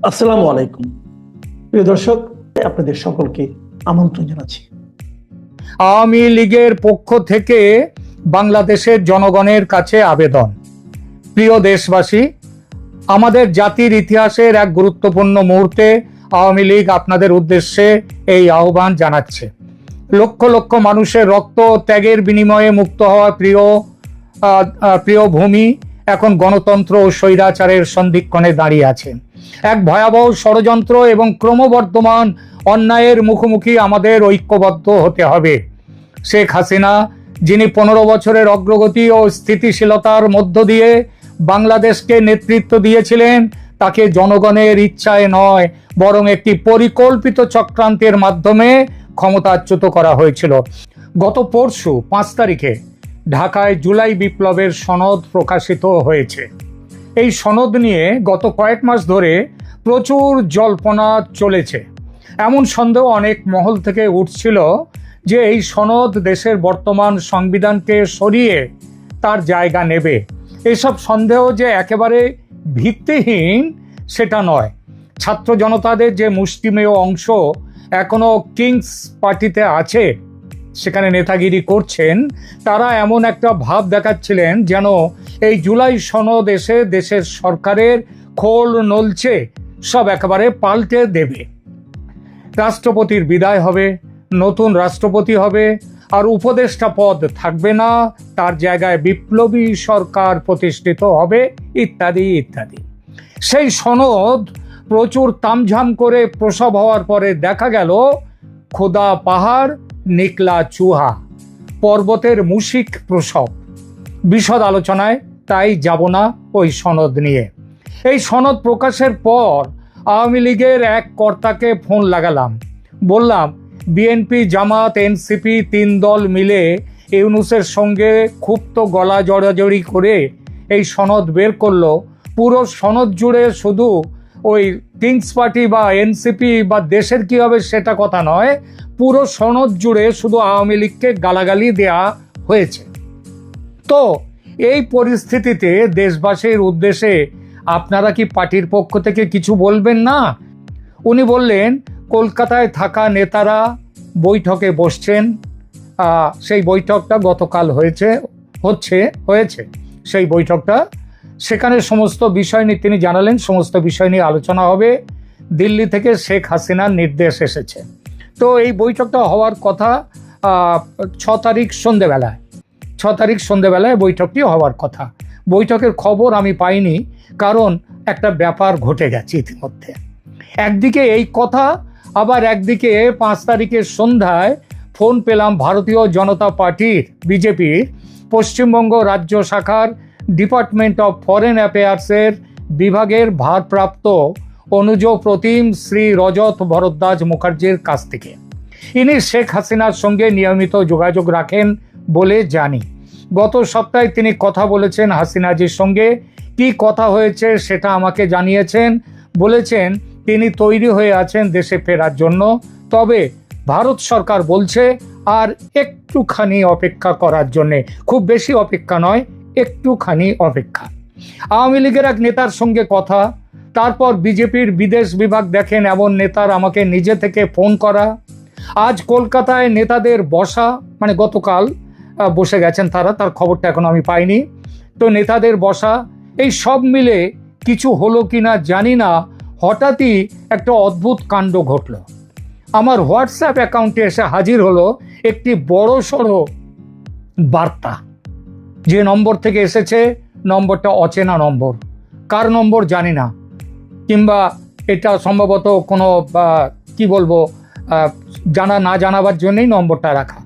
আসসালামু আলাইকুম প্রিয় দর্শক, আপনাদের সকলকে আমন্ত্রণ জানাচ্ছি। আওয়ামী লীগের পক্ষ থেকে বাংলাদেশের জনগণের কাছে আবেদন। প্রিয় দেশবাসী, আমাদের জাতির ইতিহাসের এক গুরুত্বপূর্ণ মুহূর্তে আওয়ামী লীগ আপনাদের উদ্দেশ্যে এই আহ্বান জানাচ্ছে। লক্ষ লক্ষ মানুষের রক্ত ত্যাগের বিনিময়ে মুক্ত হওয়া প্রিয় ভূমি এখন গণতন্ত্র ও স্বৈরাচারের সন্ধিক্ষণে দাঁড়িয়ে আছে। এক ভয়াবহ ষড়যন্ত্র এবং ক্রমবর্ধমান অন্যায়ের মুখোমুখি আমাদের ঐক্যবদ্ধ হতে হবে। শেখ হাসিনা, যিনি 15 বছরের অগ্রগতি ও স্থিতিশীলতার মধ্য দিয়ে বাংলাদেশকে নেতৃত্ব দিয়েছিলেন, তাকে জনগণের ইচ্ছায় নয় বরং একটি পরিকল্পিত চক্রান্তের মাধ্যমে ক্ষমতাচ্যুত করা হয়েছিল। গত পরশু 5 তারিখে ঢাকায় জুলাই বিপ্লবের সনদ প্রকাশিত হয়েছে। এই সনদ নিয়ে গত কয়েক মাস ধরে প্রচুর জল্পনা চলেছে। এমন সন্দেহ অনেক মহল থেকে উঠছিল যে এই সনদ দেশের বর্তমান সংবিধানকে সরিয়ে তার জায়গা নেবে। এসব সন্দেহ যে একেবারে ভিত্তিহীন সেটা নয়। ছাত্র জনতাদের যে মুষ্টিমেয় অংশ এখনো কিংস পার্টিতে আছে, সেখানে নেতাগিরি করছেন, তারা এমন একটা ভাব দেখাচ্ছিলেন যেন এই জুলাই সনদ এসে দেশের সরকারের খোল নলছে সব একেবারে পাল্টে দেবে। রাষ্ট্রপতির বিদায় হবে, নতুন রাষ্ট্রপতি হবে, আর উপদেষ্টা পদ থাকবে না, তার জায়গায় বিপ্লবী সরকার প্রতিষ্ঠিত হবে, ইত্যাদি ইত্যাদি। সেই সনদ প্রচুর তামঝাম করে প্রসব হওয়ার পরে দেখা গেল খোদা পাহাড় নিকলা চুহা, পর্বতের মুশিক প্রসব। বিশদ আলোচনায় তাই যাব না ওই সনদ নিয়ে। এই সনদ প্রকাশের পর আওয়ামী লীগের এক কর্তাকে ফোন লাগালাম, বললাম বিএনপি, জামাত, এনসিপি 3 দল মিলে ইউনূসের সঙ্গে ক্ষুব্ধ গলা জড়াজড়ি করে এই সনদ বের করলো। পুরো সনদ জুড়ে শুধু ওই কিংস পার্টি বা এনসিপি বা দেশের কি হবে সেটা কথা নয়, পুরো সনদ জুড়ে শুধু আওয়ামী লীগকে গালাগালি দেয়া হয়েছে। তো এই পরিস্থিতিতে দেশবাসীর উদ্দেশ্যে আপনারা কি পার্টির পক্ষ থেকে কিছু বলবেন না? উনি বললেন কলকাতায় থাকা নেতারা বৈঠকে বসছেন। সেই বৈঠকটা গতকাল হয়েছে সেই বৈঠকটা, সেখানে সমস্ত বিষয় নিয়ে তিনি জানালেন সমস্ত বিষয় নিয়ে আলোচনা হবে। দিল্লি থেকে শেখ হাসিনার নির্দেশ এসেছে। তো এই বৈঠকটা হওয়ার কথা 6 তারিখ সন্ধেবেলায় বৈঠকটি হওয়ার কথা। বৈঠকের খবর আমি পাইনি, কারণ একটা ব্যাপার ঘটে গেছে ইতিমধ্যে। একদিকে এই কথা, আবার একদিকে 5 তারিখের সন্ধ্যায় ফোন পেলাম ভারতীয় জনতা পার্টির বিজেপির পশ্চিমবঙ্গ রাজ্য শাখার ডিপার্টমেন্ট অফ ফরেন অ্যাফেয়ার্সের বিভাগের ভারপ্রাপ্ত অনুজ প্রতিম শ্রী রজত ভরদ্বাজ মুখার্জির কাছ থেকে। ইনি শেখ হাসিনার সঙ্গে নিয়মিত যোগাযোগ রাখেন বলে জানি। গত সপ্তাহে তিনি কথা বলেছেন হাসিনাজির সঙ্গে। কি কথা হয়েছে সেটা আমাকে জানিয়েছেন। বলেছেন তিনি তৈরি হয়ে আছেন দেশে ফেরার জন্য, তবে ভারত সরকার বলছে আর একটুখানি অপেক্ষা করার জন্যে। খুব বেশি অপেক্ষা নয়, একটুখানি অপেক্ষা। আওয়ামী লীগের এক নেতার সঙ্গে কথা, তারপর বিজেপির বিদেশ বিভাগ দেখেন এমন নেতার আমাকে নিজে থেকে ফোন করা। আজ কলকাতায় নেতাদের বসা, মানে গতকাল বসে গেছেন তারা, তার খবরটা এখন আমি পাইনি। তো নেতাদের বসা, এই সব মিলে কিছু হলো কিনা জানি না, হঠাৎই একটা অদ্ভুত কাণ্ড ঘটল। আমার হোয়াটসঅ্যাপ অ্যাকাউন্টে এসে হাজির হলো একটি বড় সড়ো বার্তা। যে নম্বর থেকে এসেছে নম্বরটা অচেনা নম্বর, কার নম্বর জানি না, কিংবা এটা সম্ভবত কোনো কি বলবো না জানাবার জন্যই নম্বরটা রাখা।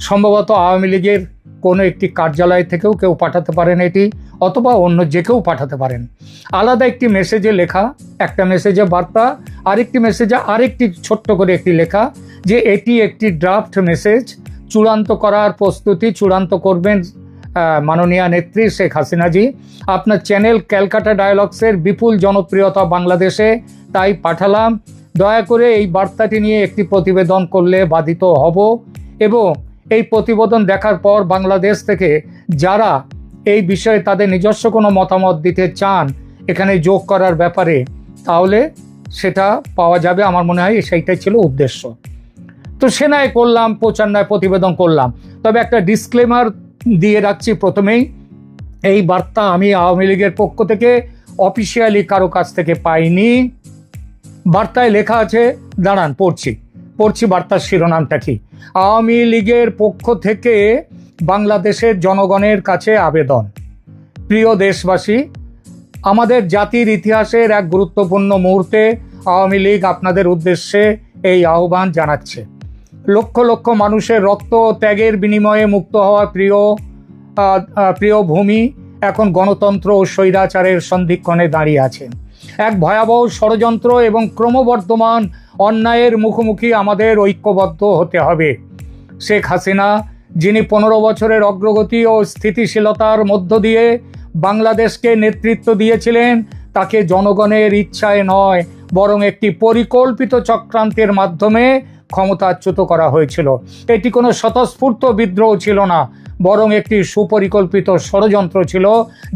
সম্ভবত আওয়ামী লীগের কোনো একটি কার্যালয় থেকেও কেউ পাঠাতে পারেন এটি, অথবা অন্য যে কেউ পাঠাতে পারেন। আলাদা একটি মেসেজে লেখা, একটা মেসেজে বার্তা, আরেকটি মেসেজে আরেকটি ছোট্ট করে একটি লেখা যে এটি একটি ড্রাফট মেসেজ, চূড়ান্ত করার প্রস্তুতি চূড়ান্ত করবেন মাননীয় নেত্রী শেখ হাসিনাজি। আপনার চ্যানেল ক্যালকাটা ডায়ালগসের বিপুল জনপ্রিয়তা বাংলাদেশে, তাই পাঠালাম। দয়া করে এই বার্তাটি নিয়ে একটি প্রতিবেদন করলে বাধিত হব, এবং এই প্রতিবেদন দেখার পর বাংলাদেশ থেকে যারা এই বিষয়ে তাদের নিজস্ব কোনো মতামত দিতে চান এখানে যোগ করার ব্যাপারে, তাহলে সেটা পাওয়া যাবে, আমার মনে হয় সেইটাই ছিল উদ্দেশ্য। তো সেনায় করলাম, প্রচারণায় প্রতিবেদন করলাম। তবে একটা ডিসক্লেমার দিয়ে রাখছি প্রথমেই, এই বার্তা আমি আওয়ামী লীগের পক্ষ থেকে অফিসিয়ালি কারো কাছ থেকে পাইনি। বার্তায় লেখা আছে, দাঁড়ান পড়ছি বার্তার শিরোনামটা কি। আওয়ামী লীগের পক্ষ থেকে বাংলাদেশের জনগণের কাছে আবেদন। প্রিয় দেশবাসী, আমাদের জাতির ইতিহাসের এক গুরুত্বপূর্ণ মুহূর্তে আওয়ামী লীগ আপনাদের উদ্দেশ্যে এই আহ্বান জানাচ্ছে। লক্ষ লক্ষ মানুষের রক্ত ও ত্যাগের বিনিময়ে মুক্ত হওয়া প্রিয় ভূমি এখন গণতন্ত্র ও স্বৈরাচারের সন্ধিক্ষণে দাঁড়িয়ে আছে। এক ভয়াবহ ষড়যন্ত্র এবং ক্রমবর্ধমান অন্যায়ের মুখোমুখি আমাদের ঐক্যবদ্ধ হতে হবে। শেখ হাসিনা, যিনি 15 বছরের অগ্রগতি ও স্থিতিশীলতার মধ্য দিয়ে বাংলাদেশকে নেতৃত্ব দিয়েছিলেন, তাকে জনগণের ইচ্ছায় নয় বরং একটি পরিকল্পিত চক্রান্তের মাধ্যমে ক্ষমতাচ্যুত করা হয়েছিল। এটি কোনো স্বতঃস্ফূর্ত বিদ্রোহ ছিল না, বরং একটি সুপরিকল্পিত ষড়যন্ত্র ছিল,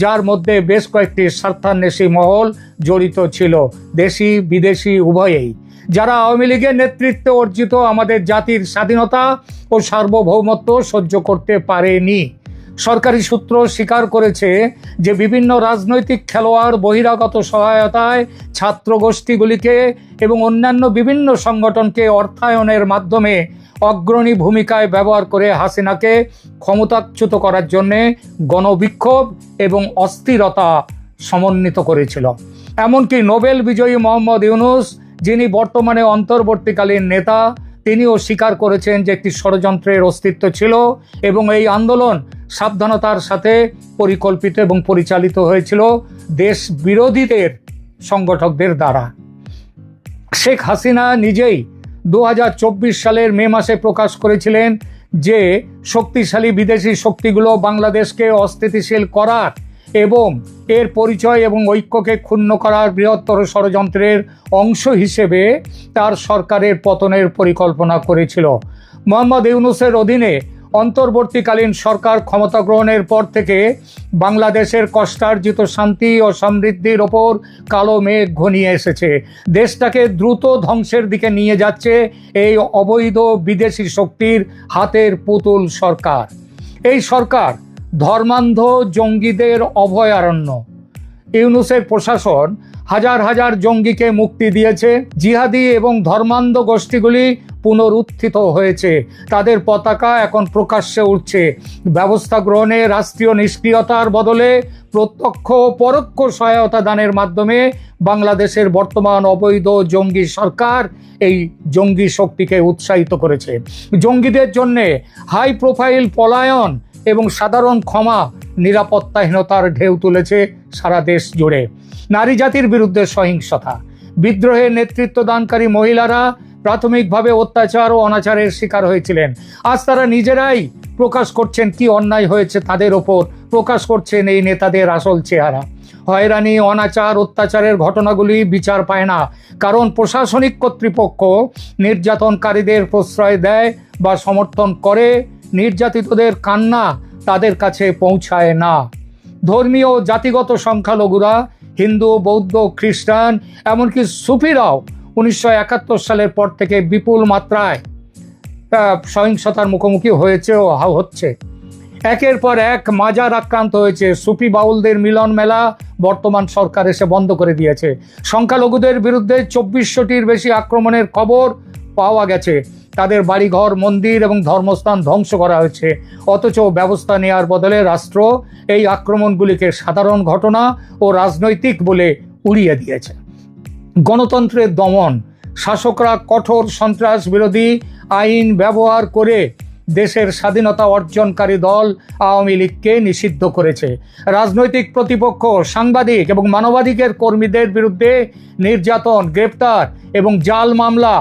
যার মধ্যে বেশ কয়েকটি স্বার্থান্বেষী মহল জড়িত ছিল, দেশি বিদেশি উভয়েই, যারা আওয়ামী লীগের নেতৃত্বে অর্জিত আমাদের জাতির স্বাধীনতা ও সার্বভৌমত্ব সহ্য করতে পারেনি। সরকারি সূত্র স্বীকার করেছে যে বিভিন্ন রাজনৈতিক খেলোয়াড় বহিরাগত সহায়তায় ছাত্র গোষ্ঠীগুলিকে এবং অন্যান্য বিভিন্ন সংগঠনকে অর্থায়নের মাধ্যমে অগ্রণী ভূমিকায় ব্যবহার করে হাসিনাকে ক্ষমতাচ্যুত করার জন্যে গণবিক্ষোভ এবং অস্থিরতা সমন্বিত করেছিল। এমনকি নোবেল বিজয়ী মোহাম্মদ ইউনূস, যিনি বর্তমানে অন্তর্বর্তীকালীন নেতা, তিনিও স্বীকার করেছেন যে একটি ষড়যন্ত্রের অস্তিত্ব ছিল এবং এই আন্দোলন সাবধানতার সাথে পরিকল্পিত এবং পরিচালিত হয়েছিল দেশ বিরোধীদের সংগঠকদের দ্বারা। শেখ হাসিনা নিজেই 2024 সালের মে মাসে প্রকাশ করেছিলেন যে শক্তিশালী বিদেশি শক্তিগুলো বাংলাদেশকে অস্থিতিশীল করার এবং এর পরিচয় এবং ঐক্যকে ক্ষুণ্ণ করার বৃহত্তর ষড়যন্ত্রের অংশ হিসেবে তার সরকারের পতনের পরিকল্পনা করেছিল। মোহাম্মদ ইউনূসের অধীনে অন্তর্বর্তীকালীন সরকার ক্ষমতা গ্রহণের পর থেকে বাংলাদেশের কষ্টার্জিত শান্তি ও সমৃদ্ধির ওপর কালো মেঘ ঘনিয়ে এসেছে। দেশটাকে দ্রুত ধ্বংসের দিকে নিয়ে যাচ্ছে এই অবৈধ বিদেশি শক্তির হাতের পুতুল সরকার। এই সরকার ধর্মান্ধ জঙ্গিদের অভয়ারণ্য। ইউনূসের প্রশাসন হাজার হাজার জঙ্গিকে মুক্তি দিয়েছে। জিহাদি এবং ধর্মান্ধ গোষ্ঠীগুলি পুনরুত্থিত হয়েছে, তাদের পতাকা এখন প্রকাশ্যে উঠছে। ব্যবস্থা গ্রহণে রাষ্ট্রীয় নিষ্ক্রিয়তার বদলে প্রত্যক্ষ ও পরোক্ষ সহায়তা দানের মাধ্যমে বাংলাদেশের বর্তমান অবৈধ জঙ্গি সরকার এই জঙ্গি শক্তিকে উৎসাহিত করেছে। জঙ্গিদের জন্যে হাই প্রোফাইল পলায়ন এবং সাধারণ ক্ষমা নিরাপত্তাহীনতার ঢেউ তুলেছে সারা দেশ জুড়ে। নারী জাতির বিরুদ্ধে সহিংসতা, বিদ্রোহের নেতৃত্ব দানকারী মহিলারা প্রাথমিকভাবে অত্যাচার ও অনাচারের শিকার হয়েছিলেন। আজ তারা নিজেরাই প্রকাশ করছেন কি অন্যায় হয়েছে তাদের ওপর, প্রকাশ করছেন এই নেতাদের আসল চেহারা। হয়রানি, অনাচার, অত্যাচারের ঘটনাগুলি বিচার পায় না, কারণ প্রশাসনিক কর্তৃপক্ষ নির্যাতনকারীদের প্রশ্রয় দেয় বা সমর্থন করে। নির্যাতিতদের কান্না তাদের কাছে পৌঁছায় না। ধর্মীয় ও জাতিগত সংখ্যালঘুরা, হিন্দু, বৌদ্ধ, খ্রিস্টান, এমনকি সুফিরাও 1971 সালের পর থেকে বিপুল মাত্রায় সহিংসতার মুখোমুখি হয়েছে ও হচ্ছে। একের পর এক মাজার আক্রান্ত হয়েছে। সুফি বাউলদের মিলন মেলা বর্তমান সরকার এসে বন্ধ করে দিয়েছে। সংখ্যালঘুদের বিরুদ্ধে 2400টির বেশি আক্রমণের খবর পাওয়া গেছে। তাদের বাড়িঘর, মন্দির এবং ধর্মস্থান ধ্বংস করা হয়েছে। অথচ ব্যবস্থা নেওয়ার বদলে রাষ্ট্র এই আক্রমণগুলিকে সাধারণ ঘটনা ও রাজনৈতিক বলে উড়িয়ে দিয়েছে। গণতন্ত্রের দমন, শাসকরা কঠোর সন্ত্রাস বিরোধী আইন ব্যবহার করে দেশের স্বাধীনতা অর্জনকারী দল আওয়ামী লীগকে নিষিদ্ধ করেছে। রাজনৈতিক প্রতিপক্ষ, সাংবাদিক এবং মানবাধিকার কর্মীদের বিরুদ্ধে নির্যাতন, গ্রেপ্তার এবং জাল মামলা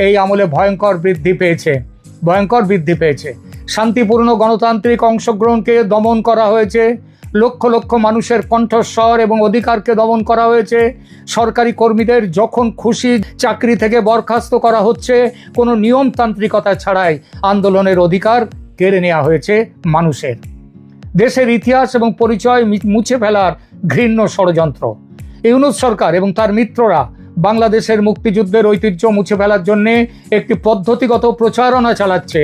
এই আমলে ভয়ঙ্কর বৃদ্ধি পেয়েছে। শান্তিপূর্ণ গণতান্ত্রিক অংশগ্রহণকে দমন করা হয়েছে। লক্ষ লক্ষ মানুষের কণ্ঠস্বর এবং অধিকারকে দমন করা হয়েছে। সরকারি কর্মীদের যখন খুশি চাকরি থেকে বরখাস্ত করা হচ্ছে, কোনো নিয়মতান্ত্রিকতা ছাড়াই আন্দোলনের অধিকার কেড়ে নেওয়া হয়েছে মানুষের। দেশের ইতিহাস এবং পরিচয় মুছে ফেলার ঘৃণ্য ষড়যন্ত্র। ইউনূস সরকার এবং তার মিত্ররা বাংলাদেশের মুক্তিযুদ্ধের ঐতিহ্য মুছে ফেলার জন্য একটি পদ্ধতিগত প্রচারণা চালাচ্ছে।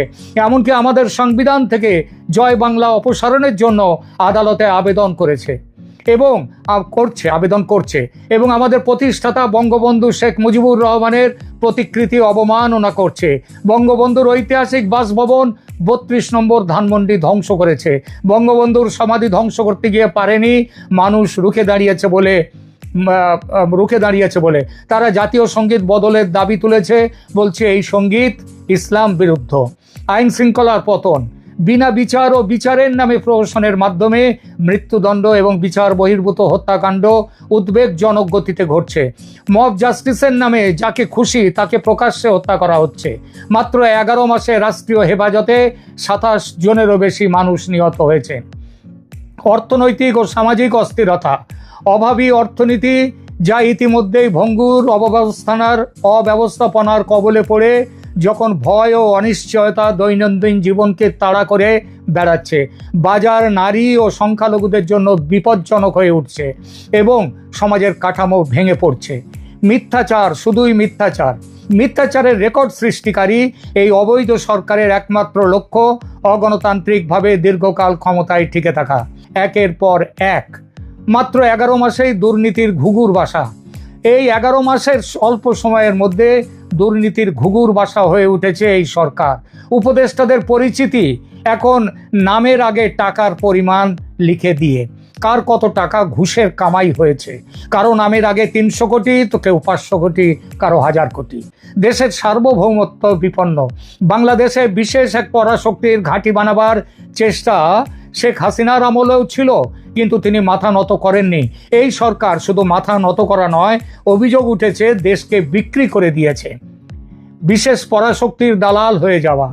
এমনকি আমাদের সংবিধান থেকে জয় বাংলা অপসারণের জন্য আদালতে আবেদন করেছে এবং আবেদন করছে এবং আমাদের প্রতিষ্ঠাতা বঙ্গবন্ধু শেখ মুজিবুর রহমানের প্রতিকৃতি অবমাননা করছে। বঙ্গবন্ধুর ঐতিহাসিক বাসভবন 32 নম্বর ধানমন্ডি ধ্বংস করেছে। বঙ্গবন্ধুর সমাধি ধ্বংস করতে গিয়ে পারেনি, মানুষ রুখে দাঁড়িয়েছে বলে তারা জাতীয় সঙ্গীত বদলের দাবি তুলেছে, বলছে এই সঙ্গীত ইসলাম বিরুদ্ধ। আইন শৃঙ্খলার পতন, বিনা বিচার ও বিচারের নামে প্রহসনের মাধ্যমে মৃত্যুদণ্ড এবং বিচার বহির্ভূত হত্যাকাণ্ড উদ্বেগজনক গতিতে ঘটছে। মব জাস্টিসের নামে যাকে খুশি তাকে প্রকাশ্যে হত্যা করা হচ্ছে। মাত্র 11 মাসে রাষ্ট্রীয় হেফাজতে 27 জনেরও বেশি মানুষ নিহত হয়েছে। অর্থনৈতিক ও সামাজিক অস্থিরতা, অভাবী অর্থনীতি যা ইতিমধ্যেই ভঙ্গুর অব্যবস্থাপনার কবলে পড়ে যখন ভয় ও অনিশ্চয়তা দৈনন্দিন জীবনকে তাড়া করে বেড়াচ্ছে, বাজার নারী ও সংখ্যালঘুদের জন্য বিপজ্জনক হয়ে উঠছে এবং সমাজের কাঠামো ভেঙে পড়ছে। মিথ্যাচার, শুধুই মিথ্যাচারের রেকর্ড সৃষ্টিকারী এই অবৈধ সরকারের একমাত্র লক্ষ্য অগণতান্ত্রিকভাবে দীর্ঘকাল ক্ষমতায় টিকে থাকা। একের পর এক মাত্র 11 মাসেই দুর্নীতির ঘুঘুর বাসা। এই 11 মাসের অল্প সময়ের মধ্যে দুর্নীতির ঘুঘুর বাসা হয়ে উঠেছে এই সরকার। উপদেষ্টাদের পরিচিতি এখন নামের আগে টাকার পরিমাণ লিখে দিয়ে। কার কত টাকা ঘুষের কামাই হয়েছে, কারো নামের আগে 300 কোটি তো কেউ 500 কোটি, কারো 1000 কোটি। দেশের সার্বভৌমত্ব বিপন্ন। বাংলাদেশে বিশেষ এক পরাশক্তির ঘাঁটি বানাবার চেষ্টা শেখ হাসিনার আমলেও ছিল, কিন্তু তিনি মাথা নত করেননি। এই সরকার শুধু মাথা নত করা নয়, অভিযোগ উঠেছে দেশকে বিক্রি করে দিয়েছে, বিশেষ পরাশক্তির দালাল হয়ে যাওয়া।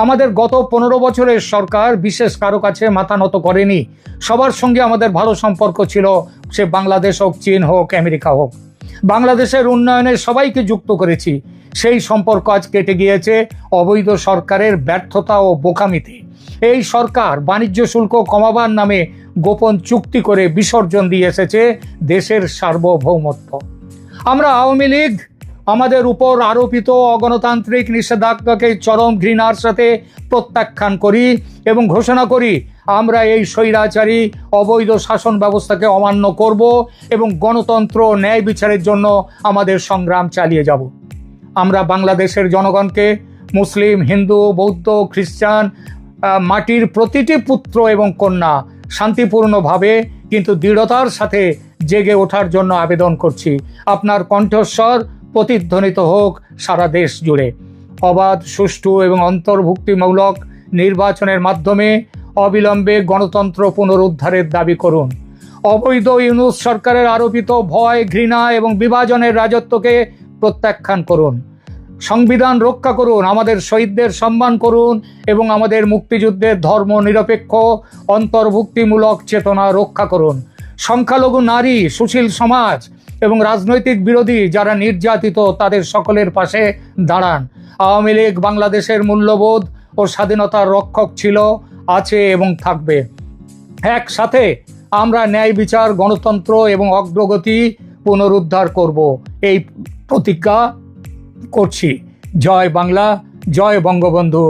আমাদের গত 15 বছরের সরকার বিশেষ কারো কাছে মাথা নত করেনি। সবার সঙ্গে আমাদের ভালো সম্পর্ক ছিল, সে বাংলাদেশ হোক, চীন হোক, আমেরিকা হোক। বাংলাদেশের উন্নয়নে সবাইকে যুক্ত করেছি। সেই সম্পর্ক আজ কেটে গিয়েছে অবৈধ সরকারের ব্যর্থতা ও বোকামিতে। এই সরকার বাণিজ্য শুল্ক কমাবার নামে গোপন চুক্তি করে বিসর্জন দিয়ে এসেছে দেশের সার্বভৌমত্ব। আমরা আওয়ামী লীগ আমাদের উপর আরোপিত অগণতান্ত্রিক নিষেধাজ্ঞাকে চরম ঘৃণার সাথে প্রত্যাখ্যান করি এবং ঘোষণা করি আমরা এই স্বৈরাচারী অবৈধ শাসন ব্যবস্থাকে অমান্য করব এবং গণতন্ত্র ন্যায় বিচারের জন্য আমাদের সংগ্রাম চালিয়ে যাব। আমরা বাংলাদেশের জনগণকে মুসলিম, হিন্দু, বৌদ্ধ, খ্রিস্টান, মাটির প্রতিটি পুত্র এবং কন্যা শান্তিপূর্ণভাবে কিন্তু দৃঢ়তার সাথে জেগে ওঠার জন্য আবেদন করছি। আপনার কণ্ঠস্বর প্রতিধ্বনিত হোক সারা দেশ জুড়ে। অবাধ, সুষ্ঠু এবং অন্তর্ভুক্তিমূলক নির্বাচনের মাধ্যমে অবিলম্বে গণতন্ত্র পুনরুদ্ধারের দাবি করুন। অবৈধ ইউনূস সরকারের আরোপিত ভয়, ঘৃণা এবং বিভাজনের রাজত্বকে প্রত্যাখ্যান করুন। সংবিধান রক্ষা করুন, আমাদের শহীদদের সম্মান করুন এবং আমাদের মুক্তিযুদ্ধের ধর্ম নিরপেক্ষ অন্তর্ভুক্তিমূলক চেতনা রক্ষা করুন। সংখ্যালঘু নারী, সুশীল সমাজ এবং রাজনৈতিক বিরোধী যারা নির্যাতিত তাদের সকলের পাশে দাঁড়ান। আওয়ামী লীগ বাংলাদেশের মূল্যবোধ ও স্বাধীনতার রক্ষক ছিল, আছে এবং থাকবে। একসাথে আমরা ন্যায় বিচার, গণতন্ত্র এবং অগ্রগতি পুনরুদ্ধার করব, এই প্রতিজ্ঞা করছি। জয় বাংলা, জয় বঙ্গবন্ধু,